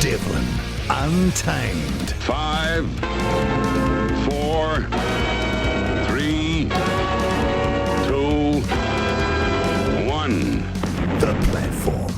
Devlin, Untamed. 5, 4, 3, 2, 1. The platform.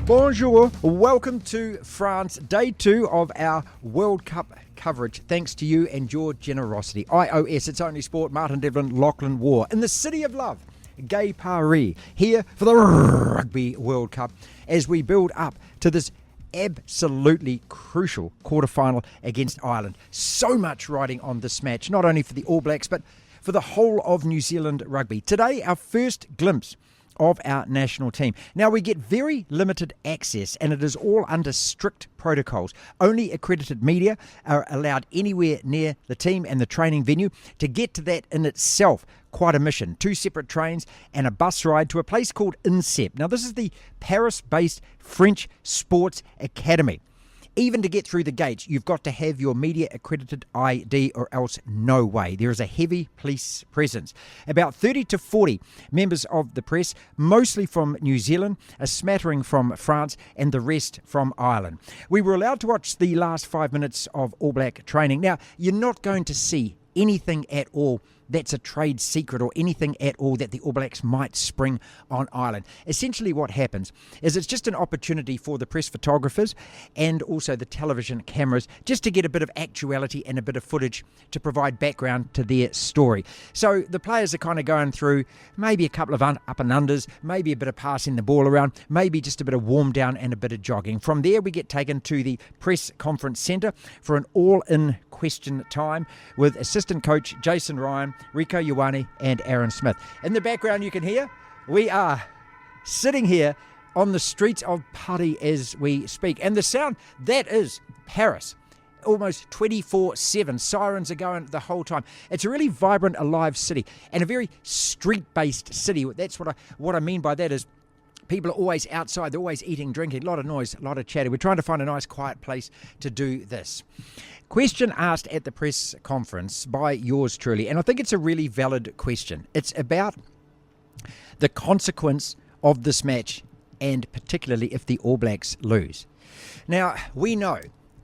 Bonjour, welcome to France, day 2 of our World Cup coverage. Thanks to you and your generosity. iOS, It's Only Sport, Martin Devlin, Lachlan Waugh. In the city of love, Gay Paris, here for the Rugby World Cup as we build up to this absolutely crucial quarterfinal against Ireland. So much riding on this match, not only for the All Blacks, but for the whole of New Zealand rugby. Today, our first glimpse of our national team. Now, we get very limited access, and it is all under strict protocols. Only accredited media are allowed anywhere near the team and the training venue. To get to that in itself, quite a mission. 2 separate trains and a bus ride to a place called INSEP. Now, this is the Paris-based French Sports Academy. Even to get through the gates, you've got to have your media accredited ID or else no way. There is a heavy police presence. About 30 to 40 members of the press, mostly from New Zealand, a smattering from France, and the rest from Ireland. We were allowed to watch the last 5 minutes of All Black training. Now, you're not going to see anything at all that's a trade secret or anything at all that the All Blacks might spring on Ireland. Essentially what happens is it's just an opportunity for the press photographers and also the television cameras just to get a bit of actuality and a bit of footage to provide background to their story. So the players are kind of going through maybe a couple of up and unders, maybe a bit of passing the ball around, maybe just a bit of warm down and a bit of jogging. From there we get taken to the press conference centre for an all-in question time with assistant coach Jason Ryan, Rico Ioane and Aaron Smith. In the background you can hear, we are sitting here on the streets of Paris as we speak. And the sound, that is Paris. Almost 24/7. Sirens are going the whole time. It's a really vibrant, alive city and a very street-based city. That's what I mean by that is people are always outside. They're always eating, drinking, a lot of noise, a lot of chatter. We're trying to find a nice, quiet place to do this. Question asked at the press conference by yours truly, and I think it's a really valid question. It's about the consequence of this match, and particularly if the All Blacks lose. Now, we know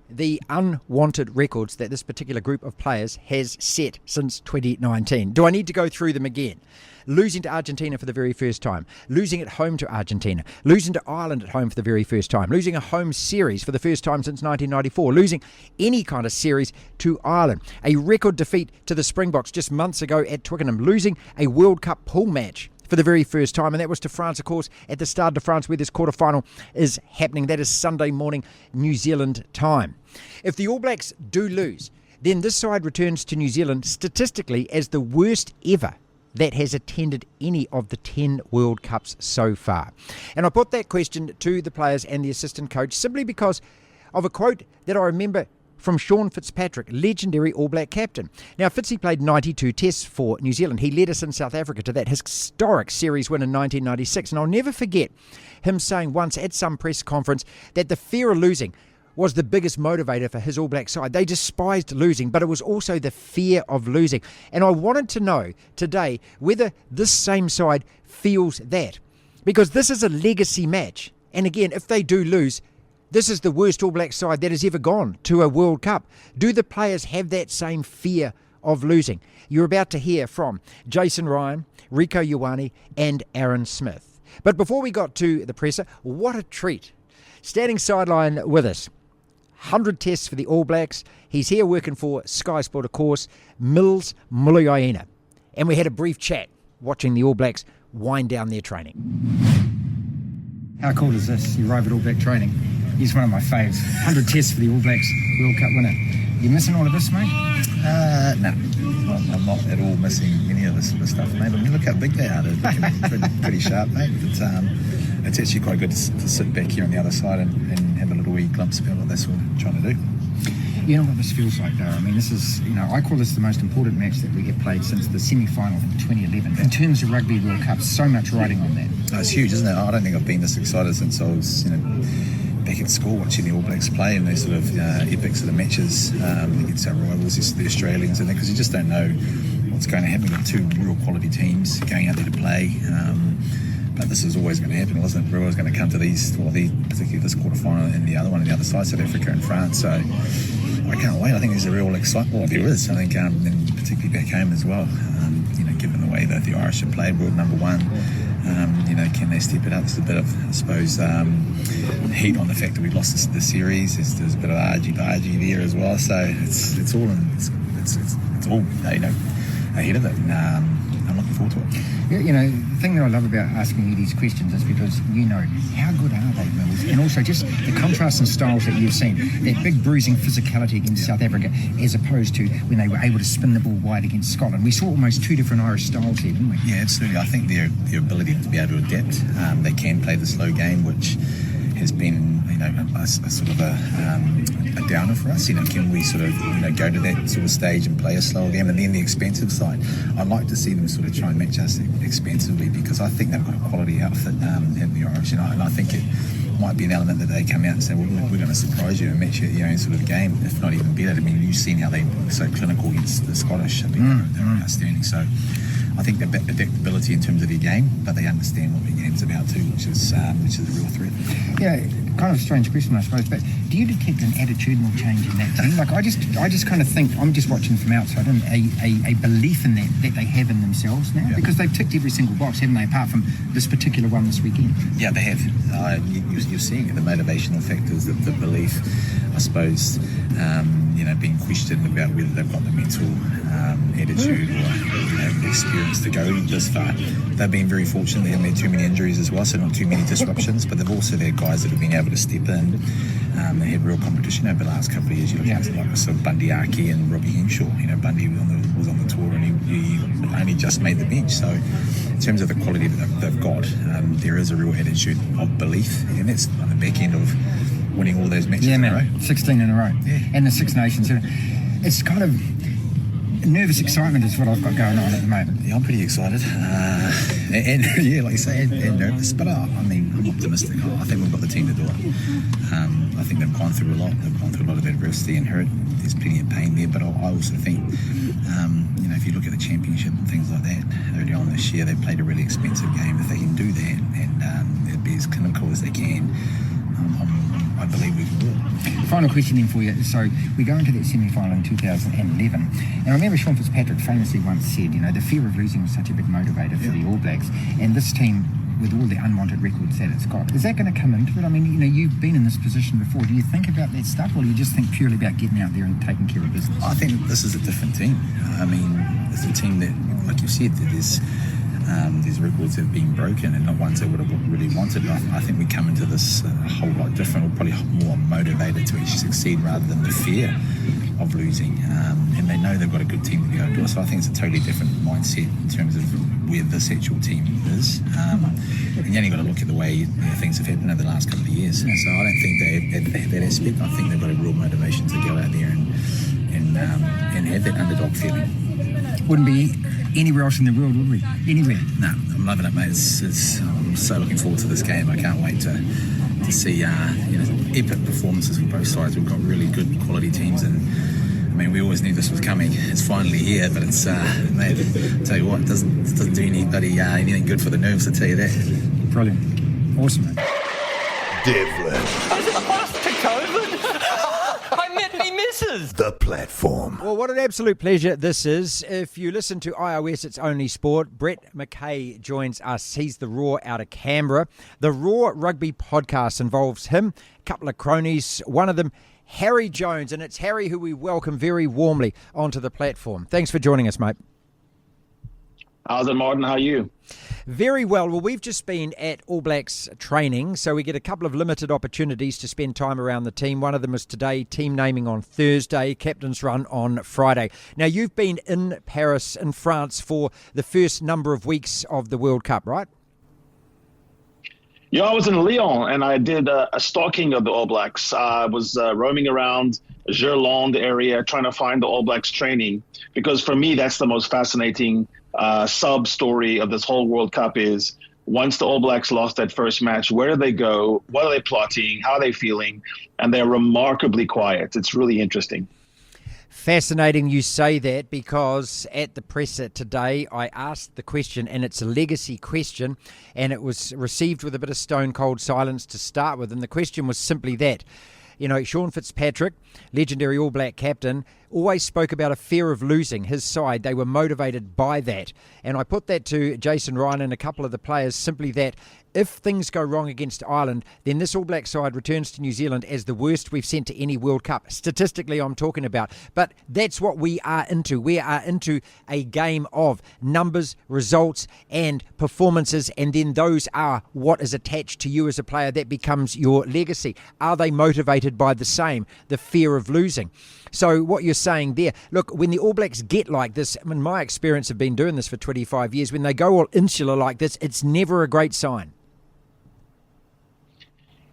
the unwanted records that this particular group of players has set since 2019. Do I need to go through them again? Losing to Argentina for the very first time, losing at home to Argentina, losing to Ireland at home for the very first time, losing a home series for the first time since 1994, losing any kind of series to Ireland, a record defeat to the Springboks just months ago at Twickenham, losing a World Cup pool match for the very first time, and that was to France, of course, at the Stade de France, where this quarterfinal is happening. That is Sunday morning, New Zealand time. If the All Blacks do lose, then this side returns to New Zealand statistically as the worst ever that has attended any of the 10 World Cups so far. And I put that question to the players and the assistant coach simply because of a quote that I remember from Sean Fitzpatrick, legendary All Black captain. Now, Fitzy played 92 tests for New Zealand. He led us in South Africa to that historic series win in 1996. And I'll never forget him saying once at some press conference that the fear of losing was the biggest motivator for his All Black side. They despised losing, but it was also the fear of losing. And I wanted to know today whether this same side feels that. Because this is a legacy match. And again, if they do lose, this is the worst All Black side that has ever gone to a World Cup. Do the players have that same fear of losing? You're about to hear from Jason Ryan, Rico Ioane and Aaron Smith. But before we got to the presser, what a treat. Standing sideline with us, 100 tests for the All Blacks. He's here working for Sky Sport, of course, Mils Muliaina. And we had a brief chat watching the All Blacks wind down their training. How cool is this? You arrive at All Black training. He's one of my faves. 100 tests for the All Blacks World Cup winner. You missing all of this, mate? No. I'm not at all missing any of this sort of stuff, mate. I mean, look how big they are. They're looking pretty sharp, mate. It's actually quite good to sit back here on the other side and have a little wee glimpse about what they're sort of trying to do. You know what this feels like, though? I mean, this is, I call this the most important match that we have played since the semi-final in 2011. In terms of Rugby World Cup, so much riding on that. Oh, it's huge, isn't it? I don't think I've been this excited since I was, back at school watching the All Blacks play and these sort of epic sort of matches against our rivals, the Australians, and because you just don't know what's going to happen. We've got 2 real quality teams going out there to play. But this is always going to happen, wasn't it? We're always going to come to particularly this quarterfinal and the other one on the other side, South Africa and France. So I can't wait. I think there's a real excitement. Well, there is. I think, and particularly back home as well. Given the way that the Irish have played, world number one. Can they step it up? There's a bit of, I suppose, heat on the fact that we lost the series. There's a bit of argy-bargy there as well. So it's all ahead of it. And, I'm looking forward to it. The thing that I love about asking you these questions is because how good are they, Mills? And also just the contrast in styles that you've seen, that big bruising physicality against South Africa as opposed to when they were able to spin the ball wide against Scotland. We saw almost two different Irish styles here, didn't we? Yeah, absolutely. I think their ability to be able to adapt, they can play the slow game, which has been a sort of a downer for us. Can we sort of go to that sort of stage and play a slower game? And then the expensive side, I'd like to see them sort of try and match us expensively, because I think they've got a quality outfit in the Irish, and I think it might be an element that they come out and say, well, we're going to surprise you and match you at your own sort of game, if not even better. I mean, you've seen how they're so clinical against the Scottish. I mean, they're outstanding. So I think they've adaptability in terms of their game, but they understand what their game's about too, which is a real threat. Yeah, kind of a strange question, I suppose, but do you detect an attitudinal change in that team? Like, I just kind of think, I'm just watching from outside, and a belief in that they have in themselves now, because they've ticked every single box, haven't they, apart from this particular one this weekend? Yeah, they have. You're seeing it, the motivational factors, the belief, I suppose, being questioned about whether they've got the mental attitude or the experience to go this far. They've been very fortunate. They haven't had too many injuries as well, so not too many disruptions, but they've also had guys that have been able to step in. They had real competition over the last couple of years. You look at like sort of Bundy Aki and Robbie Henshaw. Bundy was on the tour and he only just made the bench. So in terms of the quality that they've got, there is a real attitude of belief, and that's on the back end of winning all those matches in a row. 16 in a row. Yeah. And the Six Nations. It's kind of nervous excitement is what I've got going on at the moment. Yeah, I'm pretty excited. And like you say, and nervous. But I'm optimistic. I think we've got the team to do it. I think they've gone through a lot. They've gone through a lot of adversity and hurt. There's plenty of pain there. But I also think, if you look at the championship and things like that, early on this year, they played a really expensive game. If they can do that and be as clinical as they can, I believe we can do it. Final question then for you. So we go into that semi-final in 2011, and I remember Sean Fitzpatrick famously once said, the fear of losing was such a big motivator for the All Blacks, and this team, with all the unwanted records that it's got, is that going to come into it? I mean, you've been in this position before. Do you think about that stuff, or do you just think purely about getting out there and taking care of business? I think this is a different team. I mean, it's a team that, like you said, that there's records that have been broken and not ones that would have really wanted. I think we come into this a whole lot different, or probably more motivated to actually succeed rather than the fear of losing. And they know they've got a good team to be able to do it. So I think it's a totally different mindset in terms of where this actual team is. And you only got to look at the way things have happened over the last couple of years. So I don't think they have that aspect. I think they've got a real motivation to go out there and have that underdog feeling. Wouldn't be anywhere else in the world, would we? Anywhere? No, I'm loving it, mate. I'm so looking forward to this game. I can't wait to see epic performances from both sides. We've got really good quality teams, and I mean, we always knew this was coming. It's finally here, but it's mate, I'll tell you what, it doesn't do anybody anything good for the nerves, I tell you that. Brilliant. Awesome, mate. Devlin, the platform. Well, what an absolute pleasure this is. If you listen to iOS, it's only sport. Brett McKay joins us. He's the Roar out of Canberra. The Roar Rugby podcast involves him, a couple of cronies, one of them Harry Jones, and it's Harry who we welcome very warmly onto the platform. Thanks for joining us, mate. How's it, Martin? How are you? Very well. Well, we've just been at All Blacks training, so we get a couple of limited opportunities to spend time around the team. One of them was today, team naming on Thursday, captain's run on Friday. Now, you've been in Paris, in France, for the first number of weeks of the World Cup, right? Yeah, I was in Lyon, and I did a stalking of the All Blacks. I was roaming around Gerland area trying to find the All Blacks training, because for me, that's the most fascinating sub-story of this whole World Cup is, once the All Blacks lost that first match, where do they go? What are they plotting? How are they feeling? And they're remarkably quiet. It's really interesting. Fascinating you say that, because at the presser today I asked the question, and it's a legacy question, and it was received with a bit of stone cold silence to start with, and the question was simply that. You know, Sean Fitzpatrick, legendary All Black captain, always spoke about a fear of losing his side. They were motivated by that. And I put that to Jason Ryan and a couple of the players, simply that if things go wrong against Ireland, then this All Black side returns to New Zealand as the worst we've sent to any World Cup. Statistically, I'm talking about. But that's what we are into. We are into a game of numbers, results, and performances, and then those are what is attached to you as a player. That becomes your legacy. Are they motivated by the same, the fear of losing? So what you're saying there, look, when the All Blacks get like this, I mean, my experience of being doing this for 25 years, when they go all insular like this, it's never a great sign.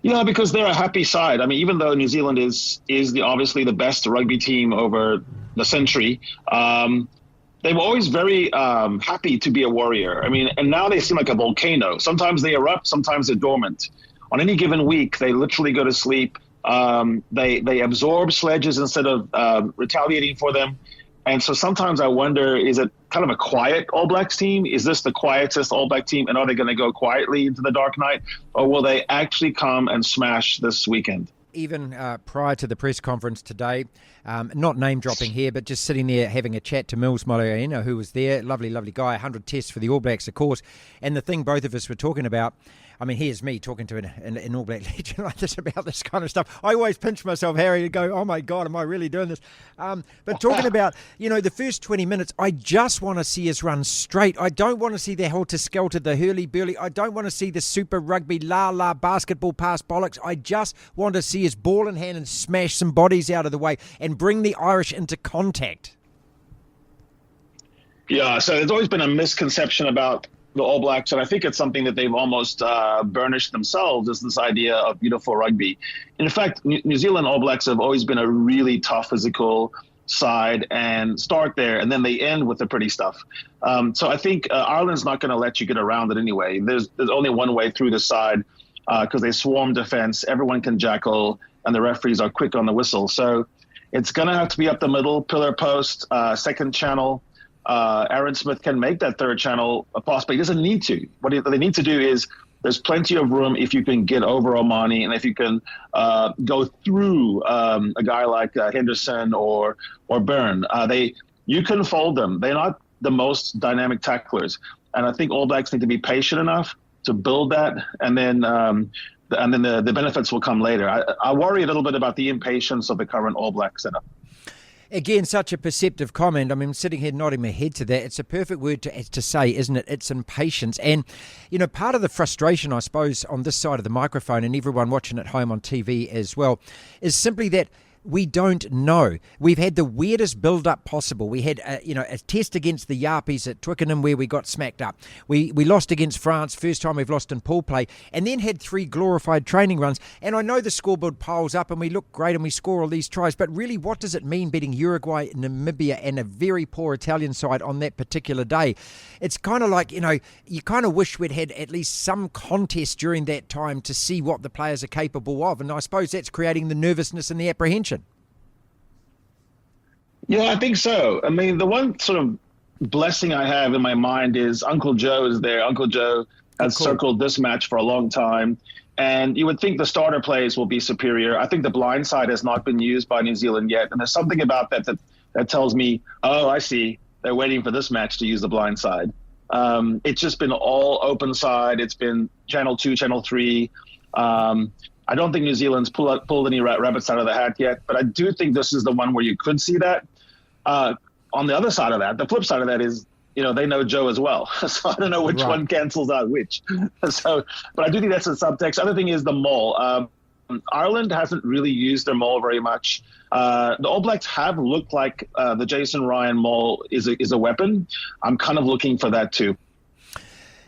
Yeah, because they're a happy side. I mean, even though New Zealand is obviously the best rugby team over the century, they were always very happy to be a warrior. I mean, and now they seem like a volcano. Sometimes they erupt, sometimes they're dormant. On any given week, they literally go to sleep. They absorb sledges instead of retaliating for them. And so sometimes I wonder, is it kind of a quiet All Blacks team? Is this the quietest All Black team? And are they going to go quietly into the dark night? Or will they actually come and smash this weekend? Even prior to the press conference today, not name dropping here, but just sitting there having a chat to Mils Muliaina, who was there, lovely guy, 100 tests for the All Blacks, of course. And the thing both of us were talking about, I mean, here's me talking to an All Black legend like this about this kind of stuff. I always pinch myself, Harry, and go, oh my God, am I really doing this? But talking about, you know, the first 20 minutes, I just want to see us run straight. I don't want to see the helter-skelter, the hurly-burly. I don't want to see the super rugby, la-la, basketball pass bollocks. I just want to see us ball in hand and smash some bodies out of the way and bring the Irish into contact. Yeah, so there's always been a misconception about the All Blacks, and I think it's something that they've almost burnished themselves, is this idea of beautiful rugby. In fact, New Zealand All Blacks have always been a really tough physical side, and start there, and then they end with the pretty stuff. So I think Ireland's not going to let you get around it anyway. There's only one way through the side, because they swarm defense, everyone can jackal, and the referees are quick on the whistle. So it's going to have to be up the middle, pillar post, second channel. Aaron Smith can make that third channel possible. He doesn't need to. What they need to do is, there's plenty of room if you can get over Omani, and if you can go through a guy like Henderson or Byrne. You can fold them. They're not the most dynamic tacklers, and I think All Blacks need to be patient enough to build that, and then the benefits will come later. I worry a little bit about the impatience of the current All Black setup. Again, such a perceptive comment. I mean, sitting here nodding my head to that. It's a perfect word to say, isn't it? It's impatience. And, you know, part of the frustration, I suppose, on this side of the microphone, and everyone watching at home on TV as well, is simply that we don't know. We've had the weirdest build-up possible. We had, a test against the Yarpies at Twickenham where we got smacked up. We lost against France, first time we've lost in pool play, and then had 3 glorified training runs. And I know the scoreboard piles up and we look great and we score all these tries, but really what does it mean beating Uruguay, Namibia and a very poor Italian side on that particular day? It's kind of like, you kind of wish we'd had at least some contest during that time to see what the players are capable of. And I suppose that's creating the nervousness and the apprehension. Yeah, I think so. I mean, the one sort of blessing I have in my mind is Uncle Joe is there. Uncle Joe has circled this match for a long time. And you would think the starter plays will be superior. I think the blind side has not been used by New Zealand yet. And there's something about that tells me, oh, I see. They're waiting for this match to use the blind side. It's just been all open side. It's been channel 2, channel 3. I don't think New Zealand's pulled any rabbits out of the hat yet, but I do think this is the one where you could see that. On the other side of that, the flip side of that is, they know Joe as well. So I don't know which one cancels out which. But I do think that's a subtext. Other thing is the maul. Ireland hasn't really used their maul very much. The All Blacks have looked like the Jason Ryan maul is a weapon. I'm kind of looking for that too.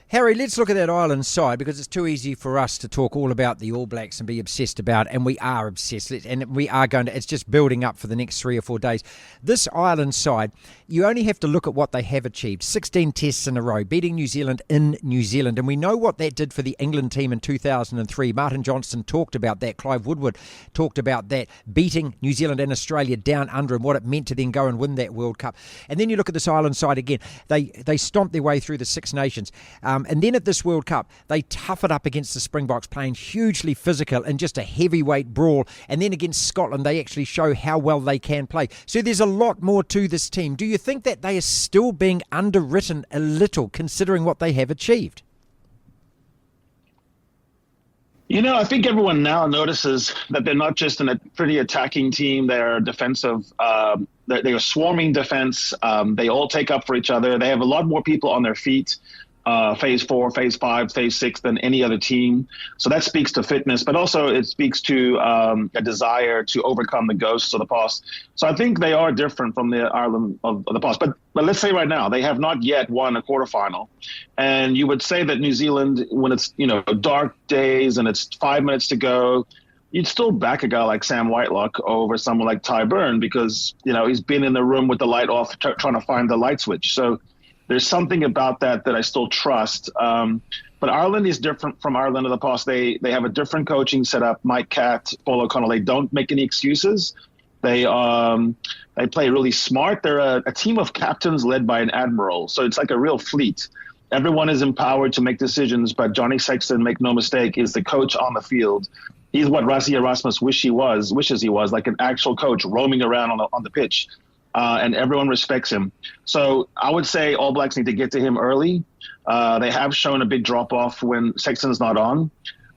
Harry, let's look at that Ireland side, because it's too easy for us to talk all about the All Blacks and be obsessed about, and we are obsessed, and we are going to, it's just building up for the next 3 or 4 days. This Ireland side, you only have to look at what they have achieved. 16 tests in a row, beating New Zealand in New Zealand, and we know what that did for the England team in 2003. Martin Johnson talked about that, Clive Woodward talked about that, beating New Zealand and Australia down under, and what it meant to then go and win that World Cup. And then you look at this Ireland side again, they stomped their way through the Six Nations. And then at this World Cup, they tough it up against the Springboks, playing hugely physical and just a heavyweight brawl. And then against Scotland, they actually show how well they can play. So there's a lot more to this team. Do you think that they are still being underwritten a little, considering what they have achieved? I think everyone now notices that they're not just a pretty attacking team. They're defensive. They're a swarming defense. They all take up for each other. They have a lot more people on their feet. Phase 4, phase 5, phase 6 than any other team. So that speaks to fitness, but also it speaks to a desire to overcome the ghosts of the past. So I think they are different from the Ireland of the past. But let's say right now, they have not yet won a quarterfinal. And you would say that New Zealand, when it's, dark days and it's 5 minutes to go, you'd still back a guy like Sam Whitelock over someone like Ty Byrne, because, he's been in the room with the light off trying to find the light switch. So there's something about that I still trust. But Ireland is different from Ireland of the past. They have a different coaching setup. Mike Catt, Paul O'Connell, they don't make any excuses. They play really smart. They're a team of captains led by an admiral. So it's like a real fleet. Everyone is empowered to make decisions, but Johnny Sexton, make no mistake, is the coach on the field. He's what Rassie Erasmus wishes he was, like an actual coach roaming around on the pitch. And everyone respects him. So I would say All Blacks need to get to him early. They have shown a big drop-off when Sexton's not on.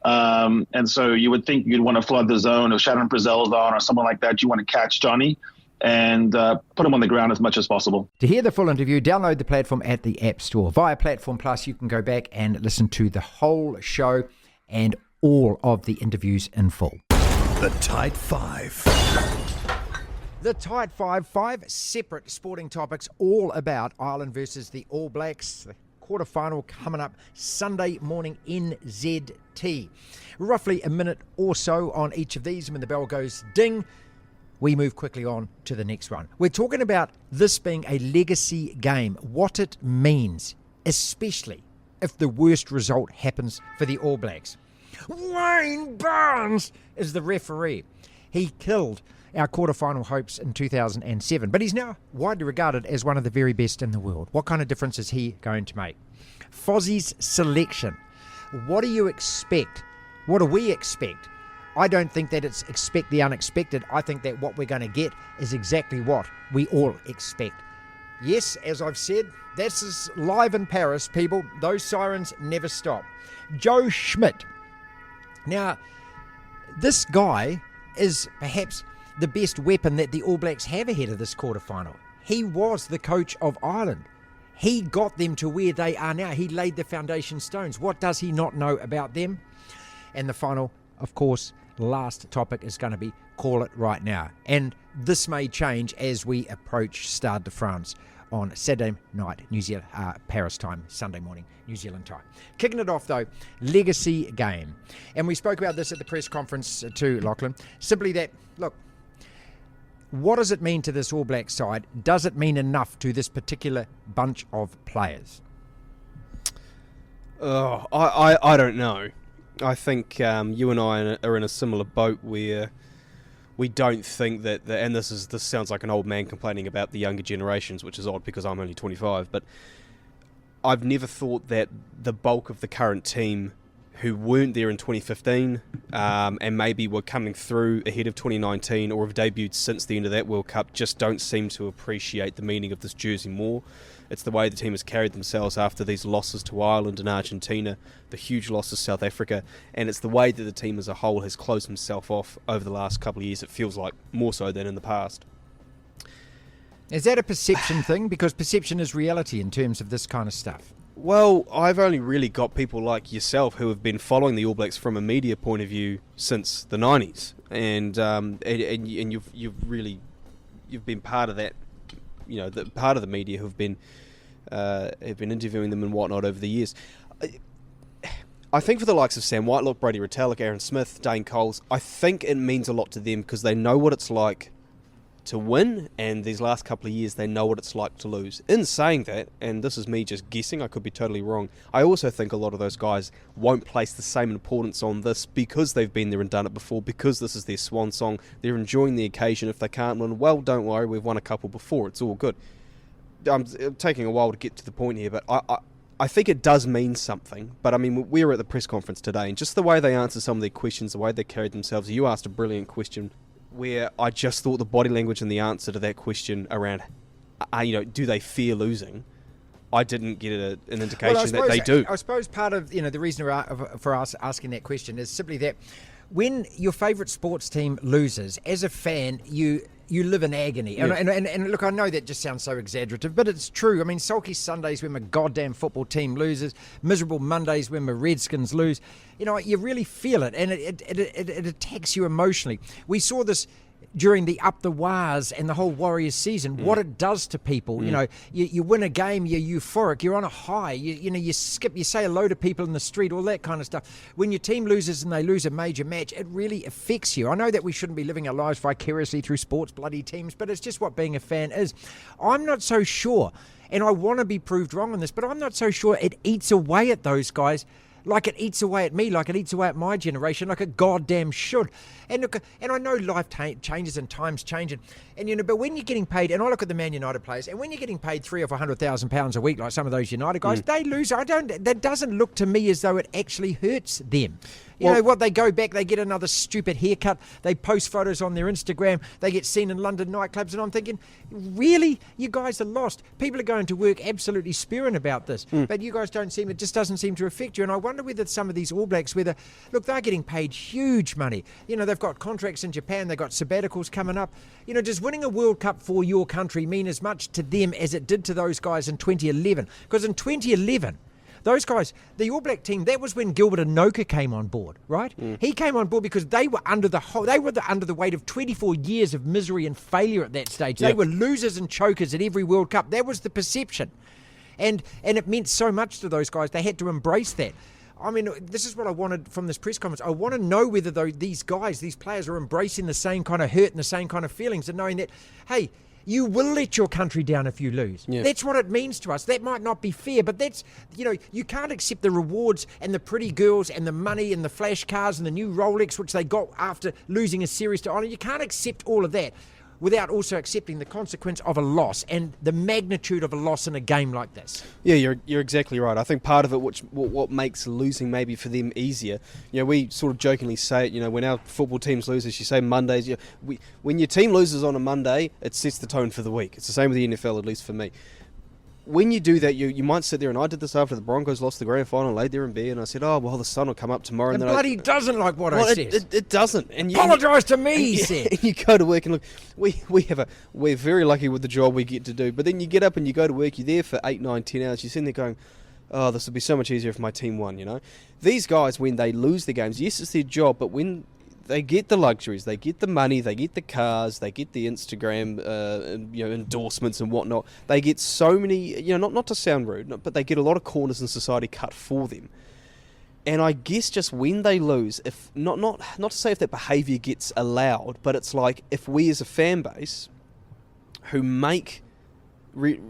And so you would think you'd want to flood the zone if Shannon Frizzell's on or someone like that. You want to catch Johnny and put him on the ground as much as possible. To hear the full interview, download the platform at the App Store. Via Platform Plus, you can go back and listen to the whole show and all of the interviews in full. The Tight Five. The Tight Five separate sporting topics, all about Ireland versus the All Blacks. The quarterfinal coming up Sunday morning, NZT. Roughly a minute or so on each of these. When the bell goes ding, we move quickly on to the next one. We're talking about this being a legacy game, what it means, especially if the worst result happens for the All Blacks. Wayne Barnes is the referee. He killed our quarterfinal hopes in 2007, but he's now widely regarded as one of the very best in the world. What kind of difference is he going to make? Fozzie's selection. What do you expect? What do we expect? I don't think that it's expect the unexpected. I think that what we're going to get is exactly what we all expect. Yes, as I've said, this is live in Paris, people. Those sirens never stop. Joe Schmidt. Now, this guy is perhaps the best weapon that the All Blacks have ahead of this quarterfinal. He was the coach of Ireland. He got them to where they are now. He laid the foundation stones. What does he not know about them? And the final, of course, last topic is going to be Call It Right Now. And this may change as we approach Stade de France on Saturday night, New Zealand, Paris time, Sunday morning, New Zealand time. Kicking it off though, legacy game. And we spoke about this at the press conference too, Lachlan. Simply that, look, what does it mean to this All Black side? Does it mean enough to this particular bunch of players? I don't know. I think you and I are in a similar boat where we don't think that, and this sounds like an old man complaining about the younger generations, which is odd because I'm only 25, but I've never thought that the bulk of the current team who weren't there in 2015 and maybe were coming through ahead of 2019 or have debuted since the end of that World Cup just don't seem to appreciate the meaning of this jersey more. It's the way the team has carried themselves after these losses to Ireland and Argentina, the huge losses to South Africa, and it's the way that the team as a whole has closed himself off over the last couple of years. It feels like more so than in the past. Is that a perception thing? Because perception is reality in terms of this kind of stuff. Well, I've only really got people like yourself who have been following the All Blacks from a media point of view since the 90s, and you've been part of that, part of the media who've been interviewing them and whatnot over the years. I think for the likes of Sam Whitelock, Brady Retallick, Aaron Smith, Dane Coles, I think it means a lot to them because they know what it's like to win, and these last couple of years they know what it's like to lose. In saying that, and this is me just guessing, I could be totally wrong, I also think a lot of those guys won't place the same importance on this because they've been there and done it before, because this is their swan song. They're enjoying the occasion. If they can't win, well, don't worry, we've won a couple before, it's all good. I'm taking a while to get to the point here, but I think it does mean something. But I mean, we were at the press conference today, and just the way they answered some of their questions, the way they carried themselves, you asked a brilliant question where I just thought the body language and the answer to that question around, do they fear losing? I didn't get an indication that they do. I suppose part of the reason for us asking that question is simply that when your favourite sports team loses, as a fan, you live in agony. Yeah. And look, I know that just sounds so exaggerative, but it's true. I mean, sulky Sundays when my goddamn football team loses, miserable Mondays when my Redskins lose. You really feel it, and it attacks you emotionally. We saw this during the Up the Wars and the whole Warriors season, what it does to people. You win a game, you're euphoric, you're on a high, you skip, you say hello to people in the street, all that kind of stuff. When your team loses and they lose a major match, it really affects you. I know that we shouldn't be living our lives vicariously through sports bloody teams, but it's just what being a fan is. I'm not so sure, and I want to be proved wrong on this, but I'm not so sure it eats away at those guys like it eats away at me, like it eats away at my generation, like it goddamn should. And look, and I know life changes and times change, and but when you're getting paid, and I look at the Man United players, and when you're getting paid £300,000 or £400,000 a week, like some of those United guys, they lose. That doesn't look to me as though it actually hurts them. You know what? They go back, they get another stupid haircut, they post photos on their Instagram, they get seen in London nightclubs, and I'm thinking, really? You guys are lost. People are going to work absolutely spewing about this, but you guys it just doesn't seem to affect you. And I wonder whether some of these All Blacks, they're getting paid huge money. They've got contracts in Japan, they've got sabbaticals coming up. Does winning a World Cup for your country mean as much to them as it did to those guys in 2011? Because in 2011, those guys, the All Black team, that was when Gilbert Anoka came on board, right? He came on board because they were under the weight of 24 years of misery and failure at that stage. They were losers and chokers at every World Cup. That was the perception. And it meant so much to those guys. They had to embrace that. I mean, this is what I wanted from this press conference. I want to know whether these players are embracing the same kind of hurt and the same kind of feelings, and knowing that, hey, you will let your country down if you lose. Yeah. That's what it means to us. That might not be fair, but that's, you can't accept the rewards and the pretty girls and the money and the flash cars and the new Rolex, which they got after losing a series to honour. You can't accept all of that without also accepting the consequence of a loss and the magnitude of a loss in a game like this. Yeah, you're exactly right. I think part of it, what makes losing maybe for them easier, we sort of jokingly say it, when our football teams lose, as you say, Mondays, when your team loses on a Monday, it sets the tone for the week. It's the same with the NFL, at least for me. When you do that, you might sit there, and I did this after the Broncos lost the grand final, laid there in bed, and I said, the sun will come up tomorrow. And bloody doesn't like what I said. It doesn't. And apologise to me, he said. And you go to work, and look, we're very lucky with the job we get to do, but then you get up and you go to work, you're there for 8, 9, 10 hours, you're sitting there going, oh, this would be so much easier if my team won, These guys, when they lose their games, yes, it's their job, but when they get the luxuries, they get the money, they get the cars, they get the Instagram endorsements and whatnot. They get so many, not to sound rude, but they get a lot of corners in society cut for them. And I guess just when they lose, if not to say if that behaviour gets allowed, but it's like if we as a fan base who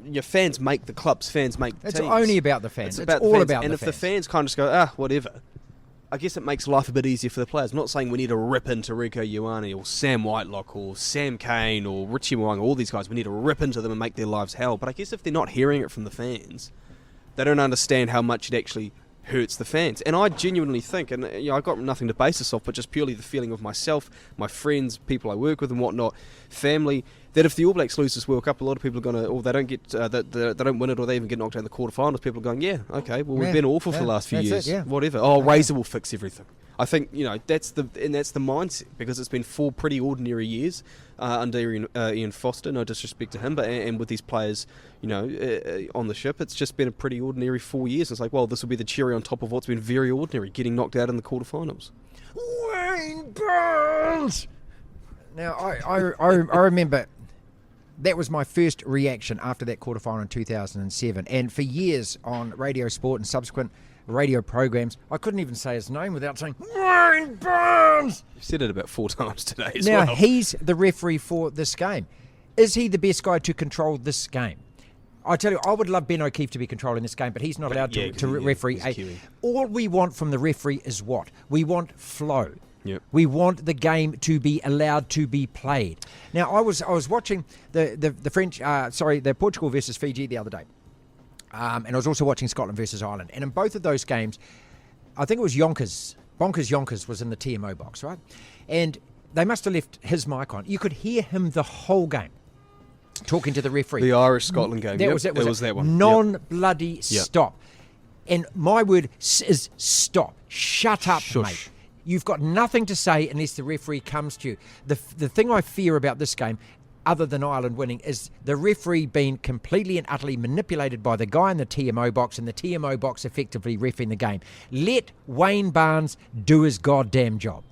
your fans make the clubs, fans make the teams. It's only about the fans. It's all fans. about the fans. And if the fans kind of just go, whatever, I guess it makes life a bit easier for the players. I'm not saying we need to rip into Rieko Ioane or Sam Whitelock or Sam Kane or Richie Mo'unga, all these guys. We need to rip into them and make their lives hell. But I guess if they're not hearing it from the fans, they don't understand how much it actually hurts the fans. And I genuinely think, and I've got nothing to base this off, but just purely the feeling of myself, my friends, people I work with and whatnot, family, that if the All Blacks lose this World Cup, a lot of people are going to, or they don't get, they don't win it, or they even get knocked out in the quarterfinals. People are going, we've been awful for the last few years. Whatever. Razor will fix everything. I think that's the mindset, because it's been 4 pretty ordinary years under Ian Foster. No disrespect to him, but and with these players, on the ship, it's just been a pretty ordinary 4 years. It's like, well, this will be the cherry on top of what's been very ordinary, getting knocked out in the quarterfinals. Wayne Burns. Now I remember. That was my first reaction after that quarterfinal in 2007. And for years on Radio Sport and subsequent, radio programs, I couldn't even say his name without saying, Wayne Barnes! You've said it about 4 times today as Now, well. he's the referee for this game. Is he the best guy to control this game? I tell you, I would love Ben O'Keefe to be controlling this game, but he's not allowed to referee. he's queuing. All we want from the referee is what? We want flow. Yep. We want the game to be allowed to be played. Now, I was watching the Portugal versus Fiji the other day, and I was also watching Scotland versus Ireland. And in both of those games, I think it was Bonkers was in the TMO box, right? And they must have left his mic on. You could hear him the whole game talking to the referee. The Irish-Scotland game. That was that one. Non-bloody stop. And my word is stop. Shut up, Shush. mate. You've got nothing to say unless the referee comes to you. The thing I fear about this game, other than Ireland winning, is the referee being completely and utterly manipulated by the guy in the TMO box, and the TMO box effectively reffing the game. Let Wayne Barnes do his goddamn job.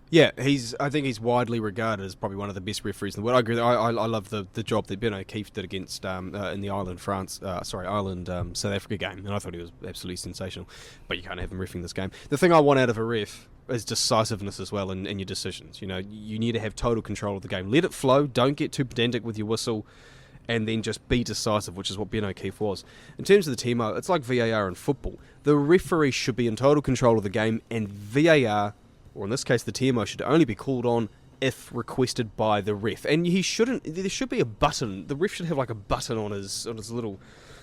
Yeah, I think he's widely regarded as probably one of the best referees in the world. I agree. I love the job that Ben O'Keefe did against in the Ireland South Africa game, and I thought he was absolutely sensational. But you can't have him reffing this game. The thing I want out of a ref is decisiveness as well in your decisions. You know, you need to have total control of the game. Let it flow. Don't get too pedantic with your whistle, and then just be decisive, which is what Ben O'Keefe was. In terms of the TMO, it's like VAR in football. The referee should be in total control of the game, and VAR, or in this case the TMO, should only be called on if requested by the ref. And there should be a button. The ref should have like a button on his little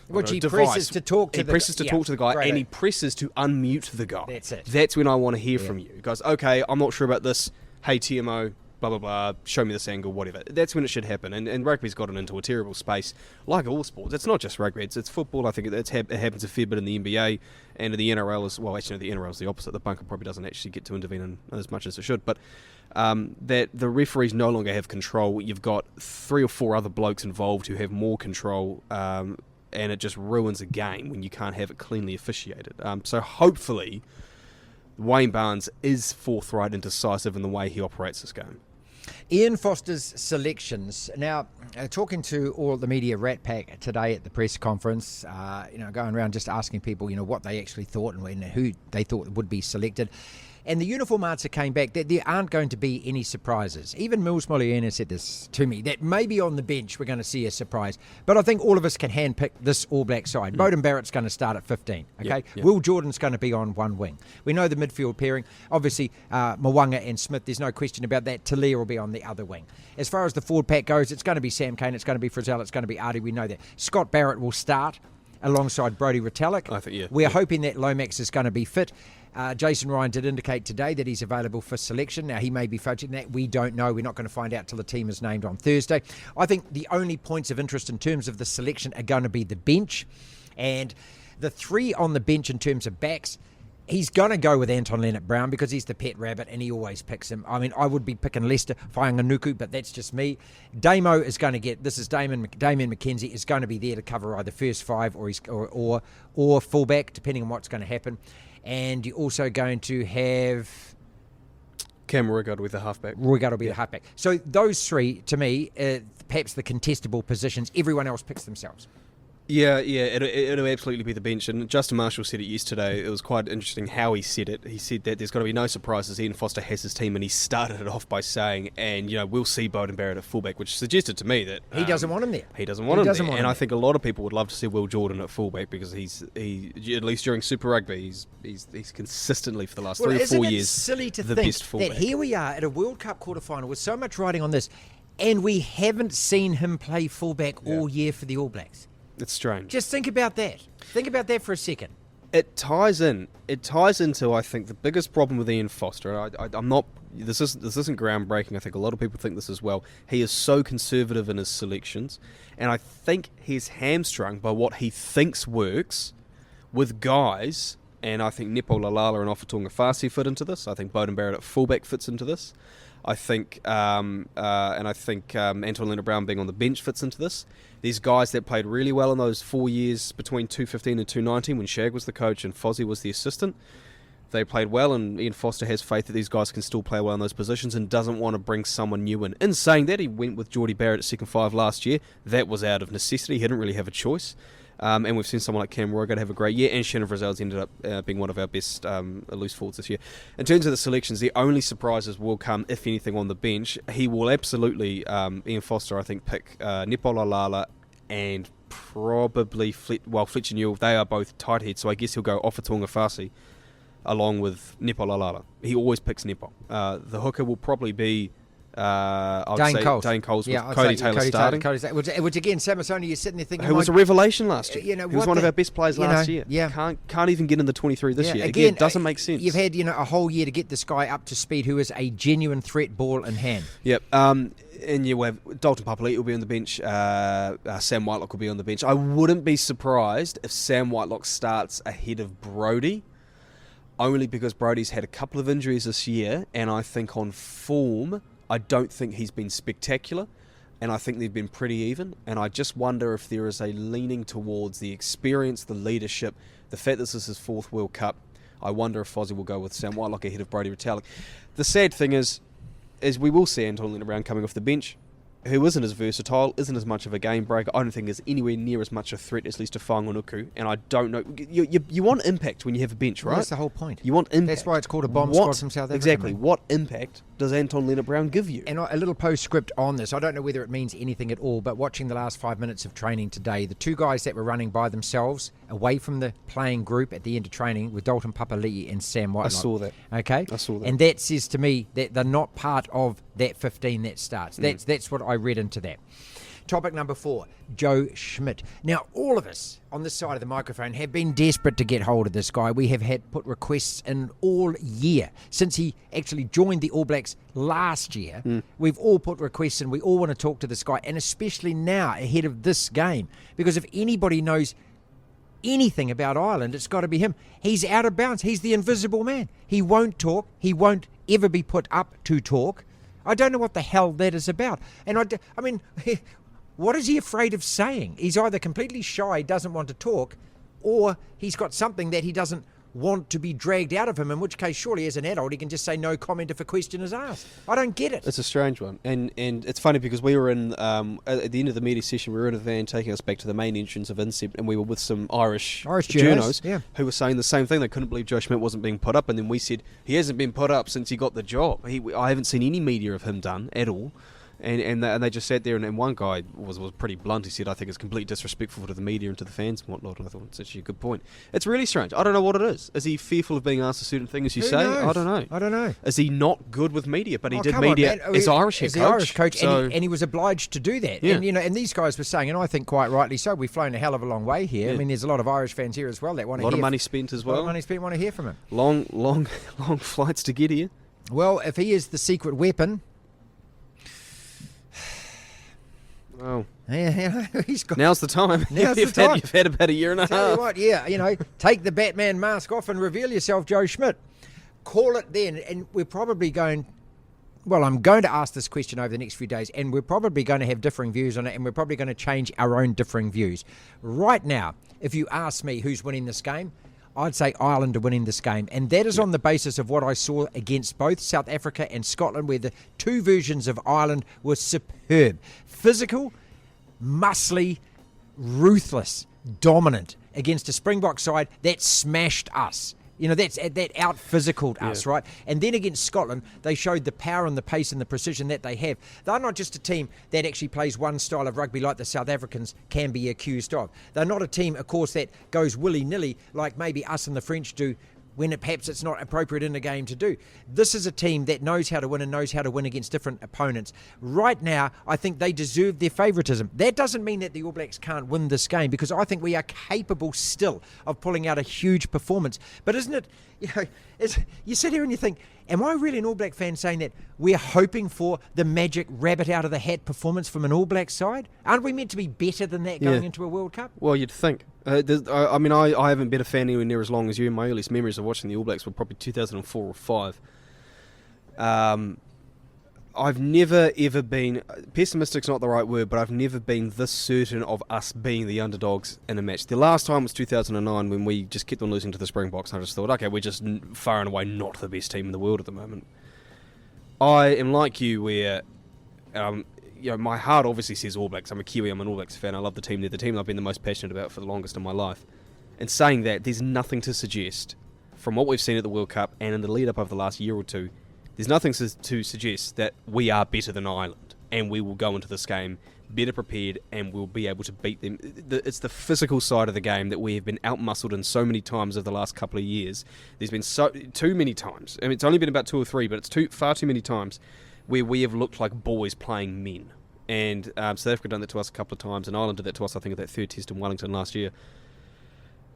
Which he device. presses to talk to he the presses to talk to the guy, right. and he presses to unmute the guy. That's it. That's when I want to hear from you. He goes, okay, I'm not sure about this. Hey, TMO, blah, blah, blah, show me this angle, whatever. That's when it should happen. And rugby's gotten into a terrible space, like all sports. It's not just rugby, it's football. I think it happens a fair bit in the NBA and in the NRL as well. Actually, no, the NRL is the opposite. The bunker probably doesn't actually get to intervene in as much as it should. But that the referees no longer have control. You've got 3 or 4 other blokes involved who have more control, and it just ruins a game when you can't have it cleanly officiated. So hopefully Wayne Barnes is forthright and decisive in the way he operates this game. Ian Foster's selections. Now, talking to all the media rat pack today at the press conference, going around just asking people, what they actually thought and who they thought would be selected. And the uniform answer came back that there aren't going to be any surprises. Even Mils Muliaina said this to me, that maybe on the bench we're going to see a surprise. But I think all of us can handpick this All Black side. Beauden Barrett's going to start at 15, okay? Yep. Will Jordan's going to be on one wing. We know the midfield pairing. Obviously, Mwanga and Smith, there's no question about that. Talia will be on the other wing. As far as the forward pack goes, it's going to be Sam Cane, it's going to be Frizzell, it's going to be Artie, we know that. Scott Barrett will start alongside Brodie Retallick. I think, yeah. We're hoping that Lomax is going to be fit. Jason Ryan did indicate today that he's available for selection. Now, he may be fudging that. We don't know. We're not going to find out till the team is named on Thursday. I think the only points of interest in terms of the selection are going to be the bench. And the 3 on the bench in terms of backs, he's going to go with Anton Leonard-Brown because he's the pet rabbit and he always picks him. I mean, I would be picking Leicester, Whainganuku, but that's just me. Damo is going to get, this is Damien McKenzie is going to be there to cover either first 5 or fullback, depending on what's going to happen. And you're also going to have Cam Riggott with the halfback. Riggott will be the halfback. So those 3, to me, perhaps the contestable positions. Everyone else picks themselves. Yeah, it'll absolutely be the bench. And Justin Marshall said it yesterday. It was quite interesting how he said it. He said that there's got to be no surprises. Ian Foster has his team, and he started it off by saying, and we'll see Beauden Barrett at fullback, which suggested to me that he doesn't want him there. He doesn't want him there. And I think a lot of people would love to see Will Jordan at fullback because he at least during Super Rugby, he's consistently for the last 3 or 4 years silly to the think best fullback. That here we are at a World Cup quarterfinal with so much riding on this, and we haven't seen him play fullback all year for the All Blacks. It's strange. Just think about that. Think about that for a second. It ties in. It ties into, I think, the biggest problem with Ian Foster. I'm not. This isn't groundbreaking. I think a lot of people think this as well. He is so conservative in his selections, and I think he's hamstrung by what he thinks works with guys. And I think Nepo Lalala and Ofatunga Fasi fit into this. I think Beauden Barrett at fullback fits into this. I think, Anton Leonard-Brown being on the bench fits into this. These guys that played really well in those 4 years between 2015 and 2019 when Shag was the coach and Fozzie was the assistant. They played well, and Ian Foster has faith that these guys can still play well in those positions and doesn't want to bring someone new in. In saying that, he went with Geordie Barrett at second 5 last year. That was out of necessity. He didn't really have a choice. And we've seen someone like Cam Roy have a great year, and Shannon Frizzell's ended up being one of our best loose forwards this year. In terms of the selections, the only surprises will come, if anything, on the bench. He will absolutely, Ian Foster, I think, pick Nipola Lala and probably Fletcher Newell. They are both tight heads, so I guess he'll go Ofatunga Fasi along with Nipola Lala. He always picks Nipo. The hooker will probably be Dane Coles with Cody Taylor starting. Which again, Samasoni, you're sitting there thinking, who was a revelation last year. You know, he was one of our best players last year. Yeah. Can't even get in the 23 this year. Again, doesn't make sense. You've had a whole year to get this guy up to speed, who is a genuine threat, ball in hand. Yep. And you have Dalton Papali'i will be on the bench. Sam Whitelock will be on the bench. I wouldn't be surprised if Sam Whitelock starts ahead of Brodie, only because Brodie's had a couple of injuries this year, and I think on form, I don't think he's been spectacular, and I think they've been pretty even, and I just wonder if there is a leaning towards the experience, the leadership, the fact that this is his 4th World Cup. I wonder if Fozzie will go with Sam Whitelock ahead of Brodie Retallick. The sad thing is we will see Anton Lienert-Brown coming off the bench, who isn't as versatile, isn't as much of a game breaker. I don't think is anywhere near as much a threat as least to Whanganuku, and I don't know. You want impact when you have a bench, right? Well, that's the whole point. You want impact. That's why it's called a bomb squad from South Africa. Exactly. What impact does Anton Lienert-Brown give you? And a little postscript on this. I don't know whether it means anything at all, but watching the last 5 minutes of training today, the 2 guys that were running by themselves away from the playing group at the end of training were Dalton Papali'i and Sam Whitelock. I saw that. Okay? I saw that. And that says to me that they're not part of that 15 that starts. That's what I read into that. Topic number 4, Joe Schmidt. Now, all of us on this side of the microphone have been desperate to get hold of this guy. We have had put requests in all year. Since he actually joined the All Blacks last year, we've all put requests in. We all want to talk to this guy, and especially now ahead of this game. Because if anybody knows anything about Ireland, it's got to be him. He's out of bounds. He's the invisible man. He won't talk. He won't ever be put up to talk. I don't know what the hell that is about. And I mean... What is he afraid of saying? He's either completely shy, doesn't want to talk, or he's got something that he doesn't want to be dragged out of him, in which case, surely as an adult, he can just say no comment if a question is asked. I don't get it. It's a strange one. And it's funny because we were in, at the end of the media session, we were in a van taking us back to the main entrance of INSEP, and we were with some Irish journos who were saying the same thing. They couldn't believe Joe Schmidt wasn't being put up, and then we said, he hasn't been put up since he got the job. I haven't seen any media of him done at all. And they just sat there, and one guy was pretty blunt. He said, I think it's completely disrespectful to the media and to the fans and whatnot. And I thought, it's actually a good point. It's really strange. I don't know what it is. Is he fearful of being asked a certain thing, as you say? Knows? I don't know. Is he not good with media? But he did media as Irish head coach. Irish coach, so and he was obliged to do that. Yeah. And and these guys were saying, and I think quite rightly so, we've flown a hell of a long way here. Yeah. I mean, there's a lot of Irish fans here as well that want to hear. A lot of money spent as well. A lot of money spent, want to hear from him. Long flights to get here. Well, if he is the secret weapon... Oh. Yeah, he's got... Now's the time. You've had about a year and a half. Tell you what, take the Batman mask off and reveal yourself, Joe Schmidt. Call it then, and we're probably going... Well, I'm going to ask this question over the next few days, and we're probably going to have differing views on it, and we're probably going to change our own differing views. Right now, if you ask me who's winning this game, I'd say Ireland are winning this game, and that is on the basis of what I saw against both South Africa and Scotland, where the 2 versions of Ireland were superb. Physical, muscly, ruthless, dominant against a Springbok side that smashed us. That out-physicaled us, right? And then against Scotland, they showed the power and the pace and the precision that they have. They're not just a team that actually plays one style of rugby like the South Africans can be accused of. They're not a team, of course, that goes willy-nilly like maybe us and the French do when perhaps it's not appropriate in a game to do. This is a team that knows how to win and knows how to win against different opponents. Right now, I think they deserve their favouritism. That doesn't mean that the All Blacks can't win this game, because I think we are capable still of pulling out a huge performance. But isn't it, you sit here and you think, am I really an All Black fan saying that we're hoping for the magic rabbit out of the hat performance from an All Black side? Aren't we meant to be better than that going into a World Cup? Well, you'd think. I haven't been a fan anywhere near as long as you. My earliest memories of watching the All Blacks were probably 2004 or 5. I've never ever been, pessimistic's not the right word, but I've never been this certain of us being the underdogs in a match. The last time was 2009 when we just kept on losing to the Springboks, and I just thought, okay, we're just far and away not the best team in the world at the moment. I am like you, where my heart obviously says All Blacks. I'm a Kiwi, I'm an All Blacks fan. I love the team. They're the team I've been the most passionate about for the longest in my life. And saying that, there's nothing to suggest, from what we've seen at the World Cup and in the lead-up over the last year or two, there's nothing to suggest that we are better than Ireland, and we will go into this game better prepared and we'll be able to beat them. It's the physical side of the game that we have been out-muscled in so many times over the last couple of years. There's been too many times. I mean, it's only been about 2 or 3, but it's far too many times where we have looked like boys playing men. And South Africa done that to us a couple of times, and Ireland did that to us, I think, at that third test in Wellington last year.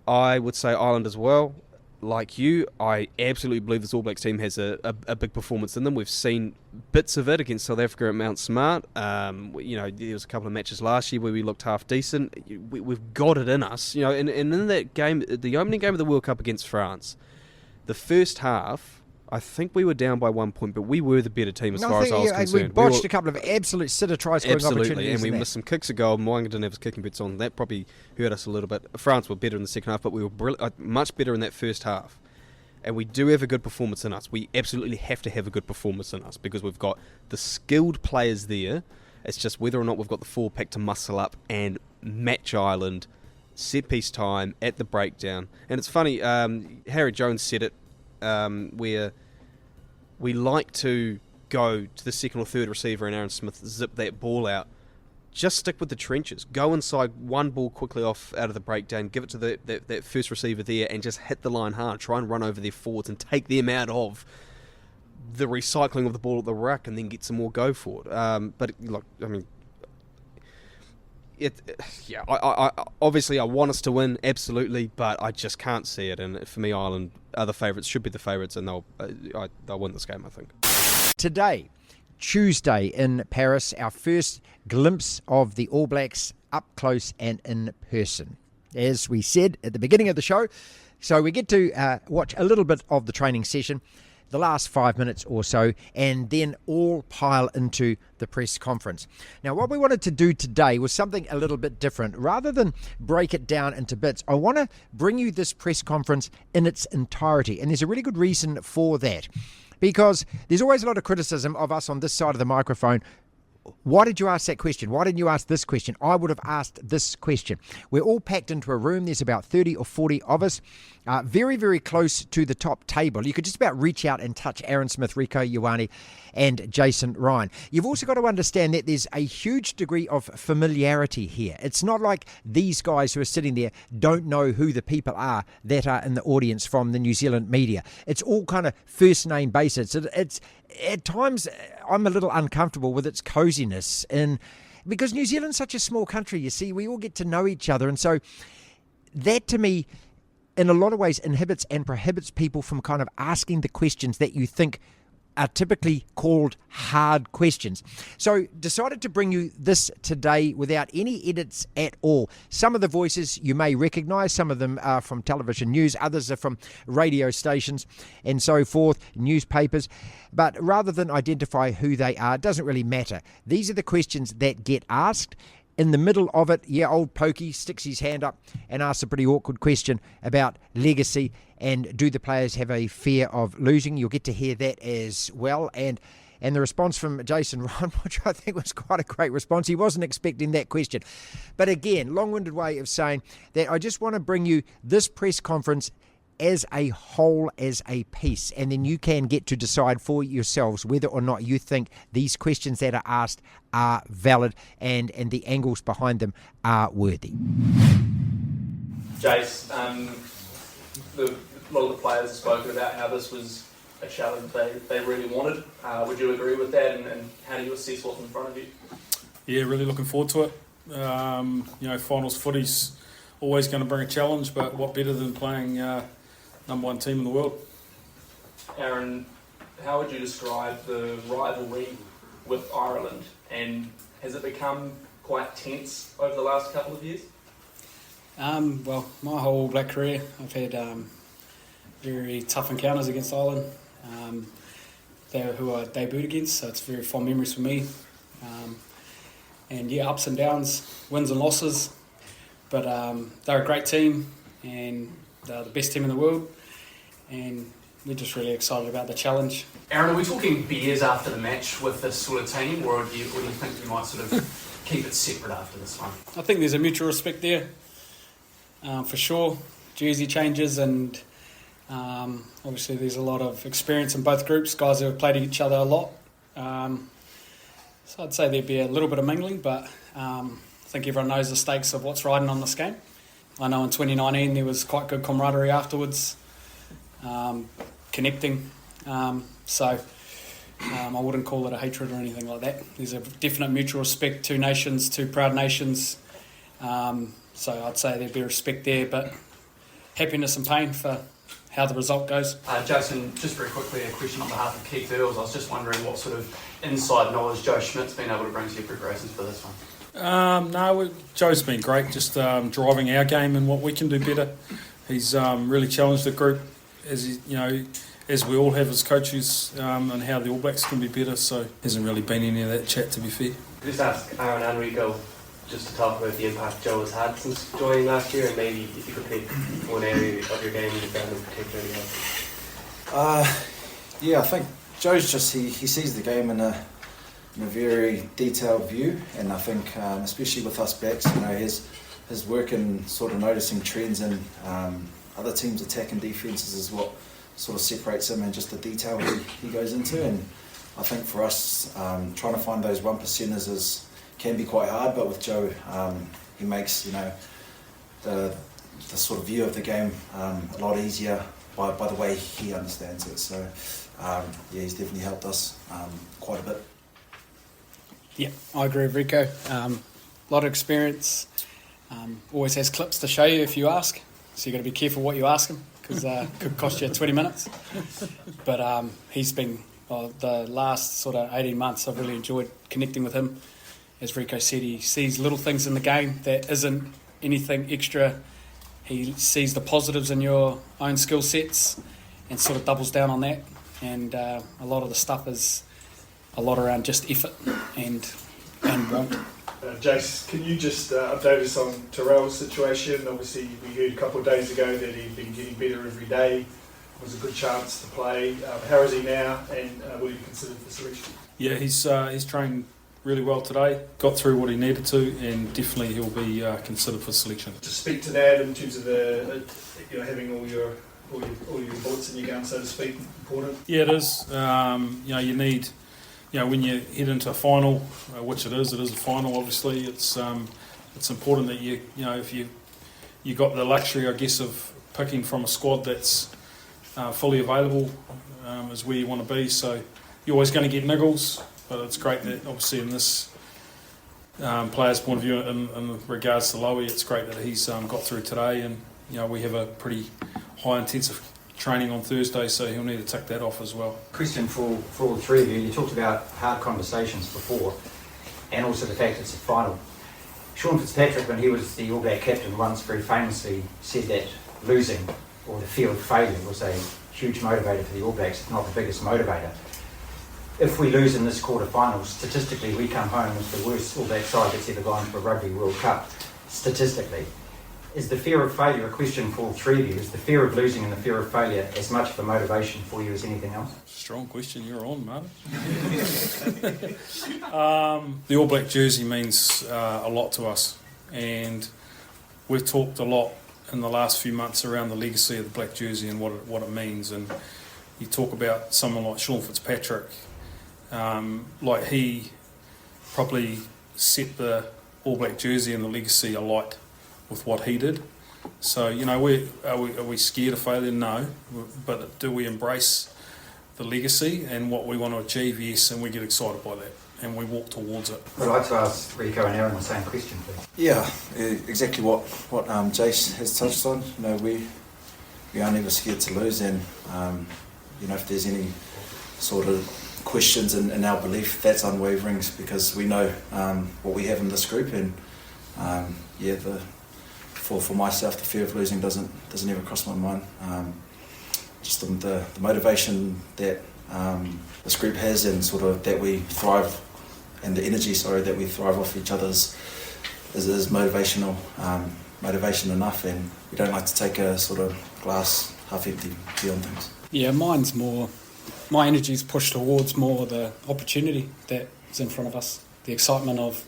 I would say Ireland as well. Like you, I absolutely believe this All Blacks team has a big performance in them. We've seen bits of it against South Africa at Mount Smart. There was a couple of matches last year where we looked half decent. We've got it in us. And in that game, the opening game of the World Cup against France, the first half, I think we were down by 1 point, but we were the better team as far as I was concerned. We botched a couple of absolute sitter try scoring opportunities. Absolutely, and we missed some kicks of goal. Moanga didn't have his kicking boots on. That probably hurt us a little bit. France were better in the second half, but we were much better in that first half. And we do have a good performance in us. We absolutely have to have a good performance in us because we've got the skilled players there. It's just whether or not we've got the full pack to muscle up and match Ireland, set piece time at the breakdown. And it's funny, Harry Jones said it, where we like to go to the second or third receiver and Aaron Smith zip that ball out. Just stick with the trenches. Go inside one ball quickly off out of the breakdown, give it to that first receiver there and just hit the line hard. Try and run over their forwards and take them out of the recycling of the ball at the ruck and then get some more go forward. But look, I mean, I obviously I want us to win, absolutely, but I just can't see it. And for me, Ireland are the favourites, should be the favourites, and they'll win this game, I think. Today, Tuesday in Paris, our first glimpse of the All Blacks up close and in person, as we said at the beginning of the show. So we get to watch a little bit of the training session, the last 5 minutes or so, and then all pile into the press conference. Now, what we wanted to do today was something a little bit different. Rather than break it down into bits, I want to bring you this press conference in its entirety, and there's a really good reason for that. Because there's always a lot of criticism of us on this side of the microphone. Why did you ask that question? Why didn't you ask this question? I would have asked this question. We're all packed into a room. There's about 30 or 40 of us, very, very close to the top table. You could just about reach out and touch Aaron Smith, Rico Ioane, and Jason Ryan. You've also got to understand that there's a huge degree of familiarity here. It's not like these guys who are sitting there don't know who the people are that are in the audience from the New Zealand media. It's all kind of first name basis. It's at times I'm a little uncomfortable with its coziness, because New Zealand's such a small country, you see, we all get to know each other, and so that to me in a lot of ways inhibits and prohibits people from kind of asking the questions that you think are typically called hard questions. So decided to bring you this today without any edits at all. Some of the voices you may recognise, some of them are from television news, others are from radio stations and so forth, newspapers. But rather than identify who they are, it doesn't really matter. These are the questions that get asked. In the middle of it, old Pokey sticks his hand up and asks a pretty awkward question about legacy and do the players have a fear of losing. You'll get to hear that as well. And the response from Jason Ryan, which I think was quite a great response. He wasn't expecting that question. But again, long-winded way of saying that I just want to bring you this press conference as a whole, as a piece, and then you can get to decide for yourselves whether or not you think these questions that are asked are valid and the angles behind them are worthy. Jace, a lot of the players have spoken about how this was a challenge they really wanted. Would you agree with that, and how do you assess what's in front of you? Yeah, really looking forward to it. Finals footy's always going to bring a challenge, but what better than playing number one team in the world? Aaron, how would you describe the rivalry with Ireland, and has it become quite tense over the last couple of years? Well, my whole Black career, I've had very tough encounters against Ireland. They're who I debuted against, so it's very fond memories for me. And ups and downs, wins and losses, but they're a great team, and they're the best team in the world, and we're just really excited about the challenge. Aaron, are we talking beers after the match with this sort of team, or do you think you might sort of keep it separate after this one? I think there's a mutual respect there, for sure. Jersey changes, and obviously there's a lot of experience in both groups, guys who have played each other a lot. So I'd say there'd be a little bit of mingling, but I think everyone knows the stakes of what's riding on this game. I know in 2019 there was quite good camaraderie afterwards, connecting. So I wouldn't call it a hatred or anything like that. There's a definite mutual respect, two nations, two proud nations. So I'd say there'd be respect there, but happiness and pain for how the result goes. Jason, just very quickly, a question on behalf of Keith Earls. I was just wondering what sort of inside knowledge Joe Schmidt's been able to bring to your preparations for this one. No, Joe's been great, just driving our game and what we can do better. He's really challenged the group, as as we all have as coaches, and how the All Blacks can be better. So hasn't really been any of that chat, to be fair. Just ask Aaron and Rico just to talk about the impact Joe has had since joining last year, and maybe if you could pick one area of your game you found in particular. Yeah, I think Joe's just he sees the game in a very detailed view, and I think especially with us backs, his work in sort of noticing trends in other teams' attack and defences is what sort of separates him, and just the detail he goes into. And I think for us, trying to find those 1%ers can be quite hard, but with Joe, he makes the sort of view of the game a lot easier by the way he understands it. So he's definitely helped us quite a bit. Yeah, I agree with Rico. A lot of experience. Always has clips to show you if you ask. So you've got to be careful what you ask him, because it could cost you 20 minutes. But he's been, the last sort of 18 months, I've really enjoyed connecting with him. As Rico said, he sees little things in the game that isn't anything extra. He sees the positives in your own skill sets and sort of doubles down on that. And a lot of the stuff is a lot around just effort and want. Jace, can you just update us on Terrell's situation? Obviously, we heard a couple of days ago that he'd been getting better every day. It was a good chance to play. How is he now, and will he be considered for selection? Yeah, he's trained really well today. Got through what he needed to, and definitely he'll be considered for selection. To speak to that in terms of the having all your bullets in your gun, so to speak, important. Yeah, it is. You need. When you head into a final, which it is a final. Obviously, it's important that if you got the luxury, I guess, of picking from a squad that's fully available, is where you want to be. So you're always going to get niggles, but it's great that obviously in this player's point of view, in regards to Lowy, it's great that he's got through today, and we have a pretty high intensive training on Thursday, so he'll need to tick that off as well. Question for all three of you. You talked about hard conversations before, and also the fact it's a final. Sean Fitzpatrick, when he was the All Black captain, once very famously said that losing, or the fear of failure, was a huge motivator for the All Blacks, if not the biggest motivator. If we lose in this quarter-final, statistically we come home as the worst All Black side that's ever gone to a Rugby World Cup, statistically. Is the fear of failure, a question for all three of you, is the fear of losing and the fear of failure as much of a motivation for you as anything else? Strong question, you're on, Marty. The All Black jersey means a lot to us, and we've talked a lot in the last few months around the legacy of the black jersey and what it means. And you talk about someone like Sean Fitzpatrick, like he probably set the All Black jersey and the legacy alight with what he did. So, are we scared of failure? No. But do we embrace the legacy and what we want to achieve? Yes, and we get excited by that, and we walk towards it. I'd like to ask Rico and Aaron the same question, please. Yeah, exactly what Jace has touched on. We are never scared to lose, and if there's any sort of questions in our belief, that's unwavering, because we know what we have in this group, and for myself, the fear of losing doesn't ever cross my mind. Just the motivation that this group has, and sort of that we thrive, and the energy, that we thrive off each other's is motivation enough, and we don't like to take a sort of glass half empty view on things. Yeah, my energy's pushed towards more the opportunity that's in front of us, the excitement of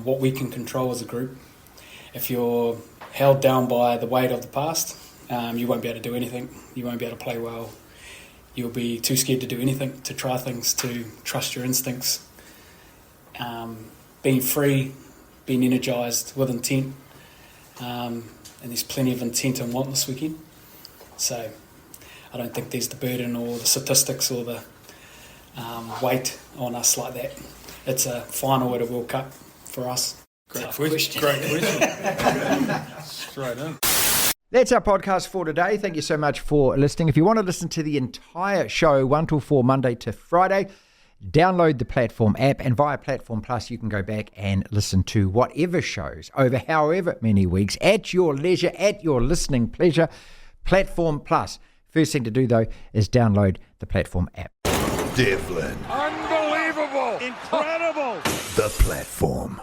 what we can control as a group. If you're held down by the weight of the past, you won't be able to do anything. You won't be able to play well. You'll be too scared to do anything, to try things, to trust your instincts. Being free, being energised with intent, and there's plenty of intent and want this weekend. So I don't think there's the burden or the statistics or the weight on us like that. It's a final at a World Cup for us. Great question. Great question. Straight in. That's our podcast for today. Thank you so much for listening. If you want to listen to the entire show, 1 till 4, Monday to Friday, download the Platform app, and via Platform Plus you can go back and listen to whatever shows over however many weeks at your leisure, at your listening pleasure. Platform Plus. First thing to do though is download the Platform app. Devlin. Unbelievable! Incredible! The Platform.